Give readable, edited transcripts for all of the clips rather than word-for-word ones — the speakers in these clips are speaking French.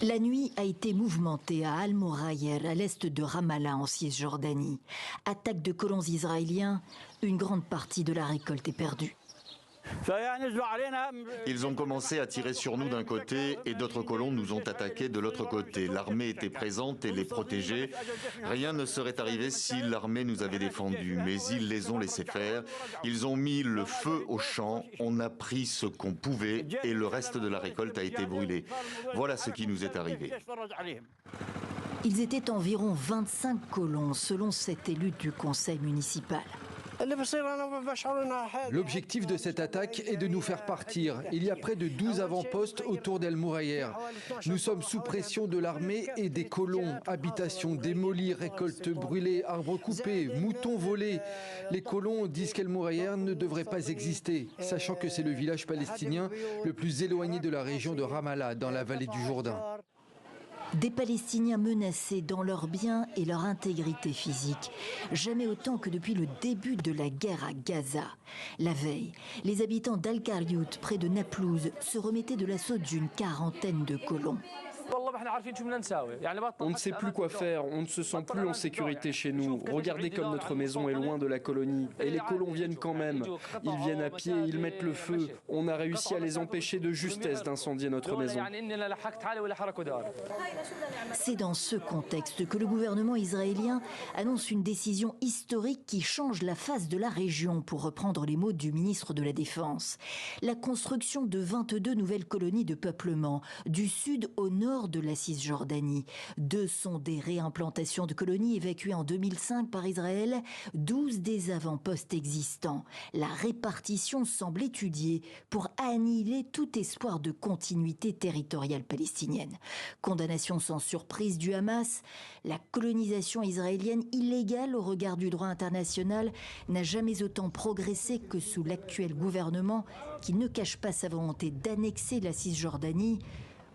La nuit a été mouvementée à Al-Murayer, à l'est de Ramallah, en Cisjordanie. Attaque de colons israéliens, une grande partie de la récolte est perdue. Ils ont commencé à tirer sur nous d'un côté et d'autres colons nous ont attaqués de l'autre côté. L'armée était présente et les protégeait. Rien ne serait arrivé si l'armée nous avait défendus, mais ils les ont laissés faire. Ils ont mis le feu aux champs, on a pris ce qu'on pouvait et le reste de la récolte a été brûlé. Voilà ce qui nous est arrivé. Ils étaient environ 25 colons, selon cet élu du conseil municipal. L'objectif de cette attaque est de nous faire partir. Il y a près de 12 avant-postes autour d'Al-Murayer. Nous sommes sous pression de l'armée et des colons. Habitations démolies, récoltes brûlées, arbres coupés, moutons volés. Les colons disent qu'Al-Murayer ne devrait pas exister, sachant que c'est le village palestinien le plus éloigné de la région de Ramallah, dans la vallée du Jourdain. Des Palestiniens menacés dans leurs biens et leur intégrité physique. Jamais autant que depuis le début de la guerre à Gaza. La veille, les habitants d'Al-Kariout, près de Naplouse, se remettaient de l'assaut d'une quarantaine de colons. On ne sait plus quoi faire, on ne se sent plus en sécurité chez nous. Regardez comme notre maison est loin de la colonie. Et les colons viennent quand même. Ils viennent à pied, ils mettent le feu. On a réussi à les empêcher de justesse d'incendier notre maison. C'est dans ce contexte que le gouvernement israélien annonce une décision historique qui change la face de la région, pour reprendre les mots du ministre de la Défense. La construction de 22 nouvelles colonies de peuplement, du sud au nord de la Cisjordanie. 2 sont des réimplantations de colonies évacuées en 2005 par Israël, 12 des avant-postes existants. La répartition semble étudiée pour annihiler tout espoir de continuité territoriale palestinienne. Condamnation sans surprise du Hamas, la colonisation israélienne illégale au regard du droit international n'a jamais autant progressé que sous l'actuel gouvernement, qui ne cache pas sa volonté d'annexer la Cisjordanie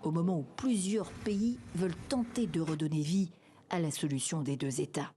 au moment où plusieurs pays veulent tenter de redonner vie à la solution des 2 États.